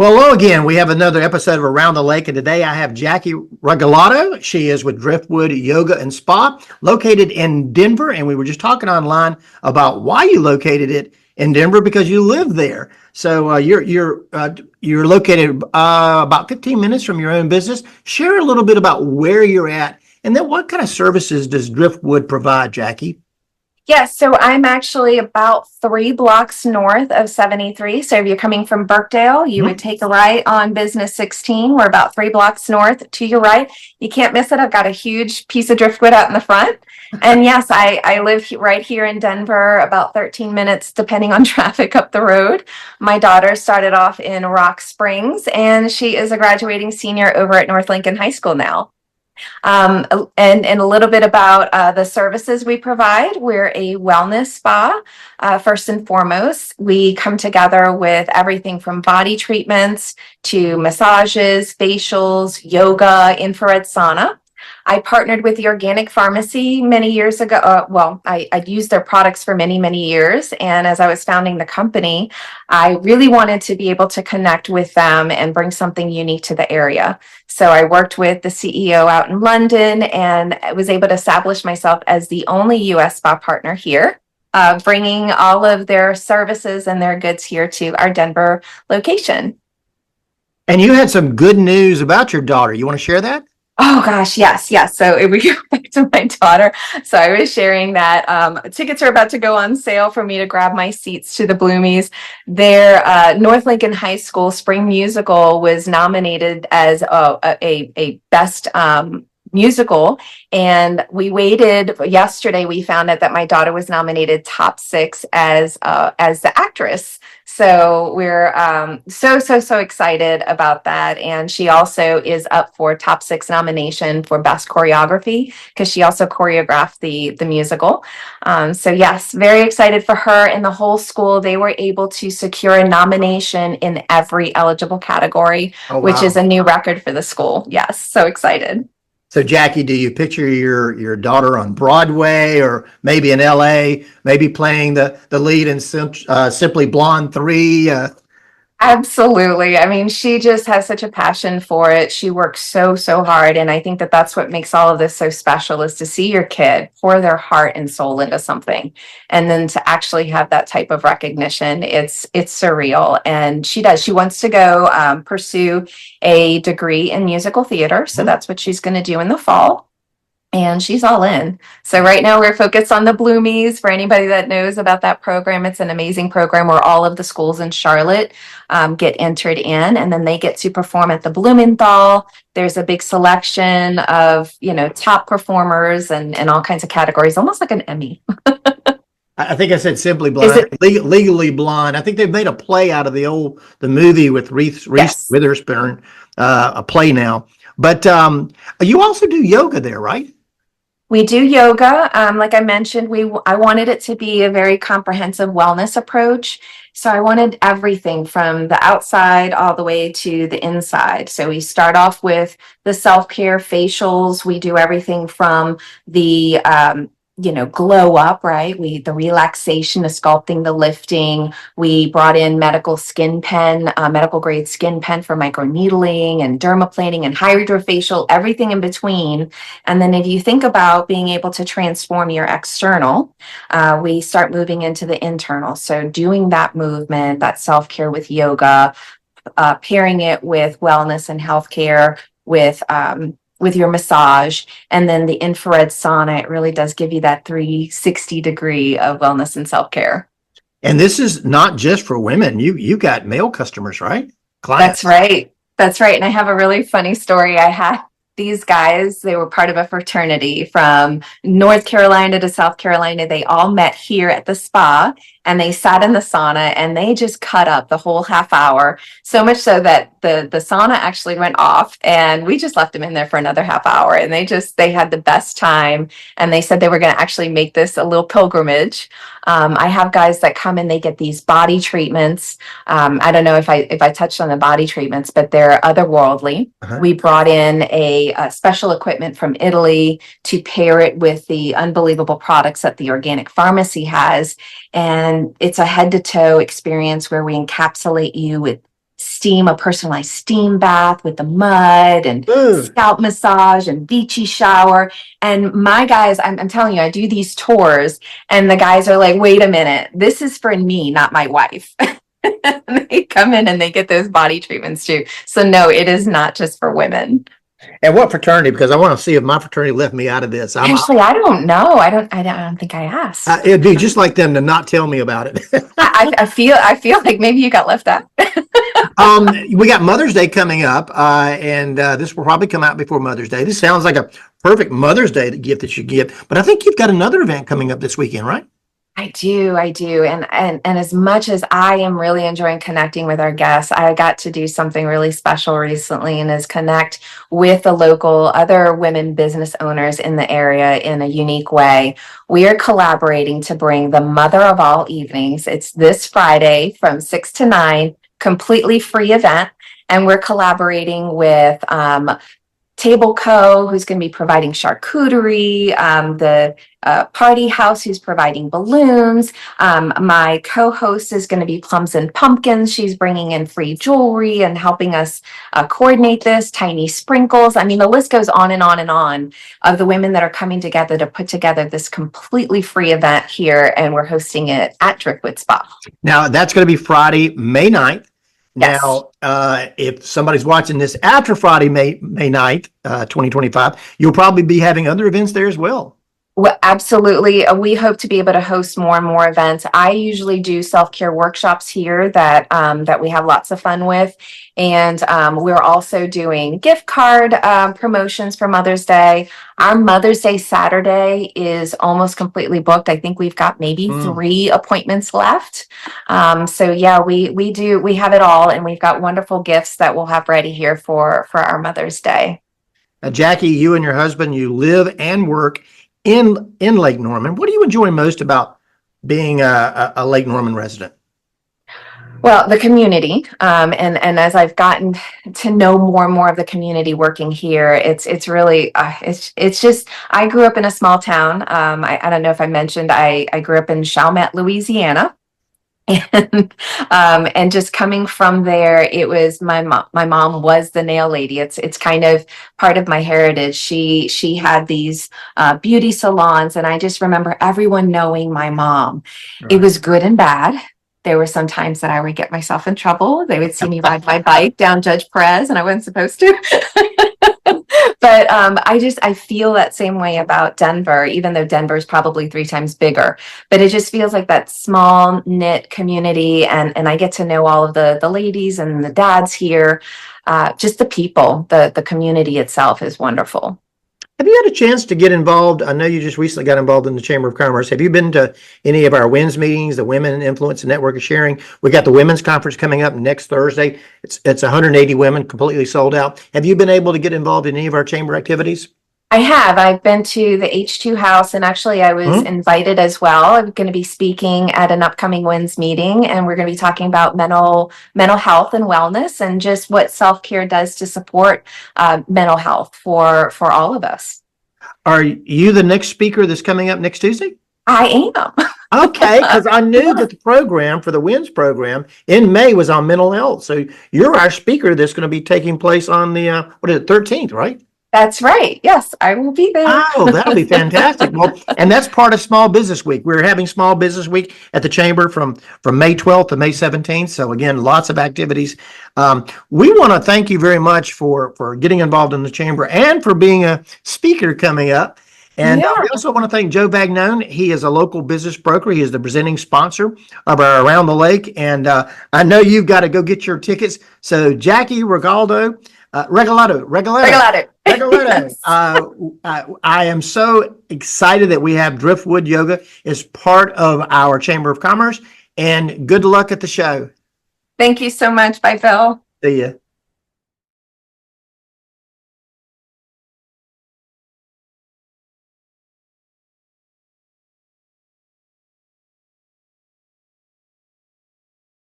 Well, hello again. We have another episode of Around the Lake, and today I have Jackie Regalado. She is with Driftwood Yoga and Spa, located in Denver, and we were just talking online about why you located it in Denver because you live there. So you're located about 15 minutes from your own business. Share a little bit about where you're at, and then what kind of services does Driftwood provide, Jackie? Yes, so I'm actually about 3 blocks north of 73. So if you're coming from Birkdale, you would take a right on Business 16. We're about 3 blocks north to your right. You can't miss it. I've got a huge piece of driftwood out in the front. And yes, I live right here in Denver, about 13 minutes, depending on traffic, up the road. My daughter started off in Rock Springs, and she is a graduating senior over at North Lincoln High School now. And a little bit about the services we provide. We're a wellness spa. First and foremost, we come together with everything from body treatments to massages, facials, yoga, infrared sauna. I partnered with the organic pharmacy many years ago. I'd used their products for many, many years. And as I was founding the company, I really wanted to be able to connect with them and bring something unique to the area. So I worked with the CEO out in London and I was able to establish myself as the only US spa partner here, bringing all of their services and their goods here to our Denver location. And you had some good news about your daughter. You want to share that? Oh gosh, yes. So if we go back to my daughter, so I was sharing that tickets are about to go on sale for me to grab my seats to the Bloomies. Their North Lincoln High School Spring Musical was nominated as a best musical, and we waited. Yesterday, we found out that my daughter was nominated top 6 as the actress. So we're so excited about that. And she also is up for top 6 nomination for best choreography because she also choreographed the musical. So yes, very excited for her and the whole school. They were able to secure a nomination in every eligible category, Oh, wow. which is a new record for the school. Yes, so excited. So, Jackie, do you picture your daughter on Broadway or maybe in LA, maybe playing the lead in Simply Blonde 3? Absolutely. I mean, she just has such a passion for it. She works so hard. And I think that that's what makes all of this so special is to see your kid pour their heart and soul into something. And then to actually have that type of recognition, it's surreal. And she wants to go pursue a degree in musical theater. So that's what she's going to do in the fall. And she's all in. So right now we're focused on the Bloomies. For anybody that knows about that program, it's an amazing program where all of the schools in Charlotte get entered in, and then they get to perform at the Blumenthal. There's a big selection of, top performers and all kinds of categories, almost like an Emmy. I think I said Simply Blonde, Legally Blonde. I think they've made a play out of the movie with Reese Witherspoon, a play now. But you also do yoga there, right? We do yoga. Like I mentioned, I wanted it to be a very comprehensive wellness approach. So I wanted everything from the outside all the way to the inside. So we start off with the self-care facials. We do everything from the glow up, right? The relaxation, the sculpting, the lifting. We brought in medical grade skin pen for microneedling and dermaplaning and hydrofacial, everything in between. And then if you think about being able to transform your external, we start moving into the internal. So doing that movement, that self-care with yoga, pairing it with wellness and healthcare with your massage, and then the infrared sauna, it really does give you that 360 degree of wellness and self-care. And this is not just for women. You got male customers, right? Clients. That's right. And I have a really funny story. I had these guys, they were part of a fraternity from North Carolina to South Carolina. They all met here at the spa and they sat in the sauna and they just cut up the whole half hour. So much so that the sauna actually went off and we just left them in there for another half hour. And they had the best time. And they said they were going to actually make this a little pilgrimage. I have guys that come and they get these body treatments. I don't know if I touched on the body treatments, but they're otherworldly. We brought in a special equipment from Italy to pair it with the unbelievable products that the organic pharmacy has. And it's a head to toe experience where we encapsulate you with a personalized steam bath with the mud and Ooh. scalp massage and beachy shower. And my guys, I'm telling you, I do these tours and the guys are like, wait a minute, this is for me, not my wife. They come in and they get those body treatments too. So no, it is not just for women. And what fraternity? Because I want to see if my fraternity left me out of this. Actually, I don't know. I don't think I asked. It'd be just like them to not tell me about it. I feel like maybe you got left out. We got Mother's Day coming up, and this will probably come out before Mother's Day. This sounds like a perfect Mother's Day gift that you give. But I think you've got another event coming up this weekend, right? I do. And as much as I am really enjoying connecting with our guests, I got to do something really special recently and is connect with the local other women business owners in the area in a unique way. We are collaborating to bring the Mother of All Evenings. It's this Friday from 6 to 9, completely free event. And we're collaborating with Table Co., who's going to be providing charcuterie, the Party House, who's providing balloons. My co-host is going to be Plums and Pumpkins. She's bringing in free jewelry and helping us coordinate this, Tiny Sprinkles. I mean, the list goes on and on and on of the women that are coming together to put together this completely free event here, and we're hosting it at Driftwood Spa. Now, that's going to be Friday, May 9th. Yes. Now, if somebody's watching this after Friday, May 9th, 2025, you'll probably be having other events there as well. Well, absolutely. We hope to be able to host more and more events. I usually do self-care workshops here that we have lots of fun with. And we're also doing gift card promotions for Mother's Day. Our Mother's Day Saturday is almost completely booked. I think we've got maybe 3 appointments left. So yeah, we have it all, and we've got wonderful gifts that we'll have ready here for our Mother's Day. Jackie, you and your husband, you live and work in Lake Norman. What do you enjoy most about being a Lake Norman resident? Well, the community, and as I've gotten to know more and more of the community working here, it's really it's just, I grew up in a small town. I don't know if I mentioned I grew up in Chalmette, Louisiana. And just coming from there, it was my mom was the nail lady. It's kind of part of my heritage. She had these beauty salons, and I just remember everyone knowing my mom. Right. It was good and bad. There were some times that I would get myself in trouble. They would see me ride my bike down Judge Perez, and I wasn't supposed to. But I feel that same way about Denver, even though Denver is probably 3 times bigger. But it just feels like that small knit community, and I get to know all of the ladies and the dads here. Just the people, the community itself is wonderful. Have you had a chance to get involved? I know you just recently got involved in the Chamber of Commerce. Have you been to any of our WINS meetings, the Women Influence and Network of Sharing? We got the Women's Conference coming up next Thursday. It's 180 women, completely sold out. Have you been able to get involved in any of our chamber activities? I have. I've been to the H2 house, and actually I was invited as well. I'm going to be speaking at an upcoming WINS meeting, and we're going to be talking about mental health and wellness, and just what self-care does to support mental health for all of us. Are you the next speaker that's coming up next Tuesday? I am. Okay, because I knew that the program for the WINS program in May was on mental health. So you're our speaker that's going to be taking place on the 13th, right? That's right. Yes, I will be there. Oh, that'll be fantastic. Well, and that's part of Small Business Week. We're having Small Business Week at the Chamber from May 12th to May 17th. So again, lots of activities. We want to thank you very much for getting involved in the Chamber and for being a speaker coming up. And we also want to thank Joe Vagnone. He is a local business broker. He is the presenting sponsor of our Around the Lake. And I know you've got to go get your tickets. So Jackie Regalado. Regalado. Yes. I am so excited that we have Driftwood Yoga as part of our Chamber of Commerce, and good luck at the show. Thank you so much. Bye, Phil. See ya.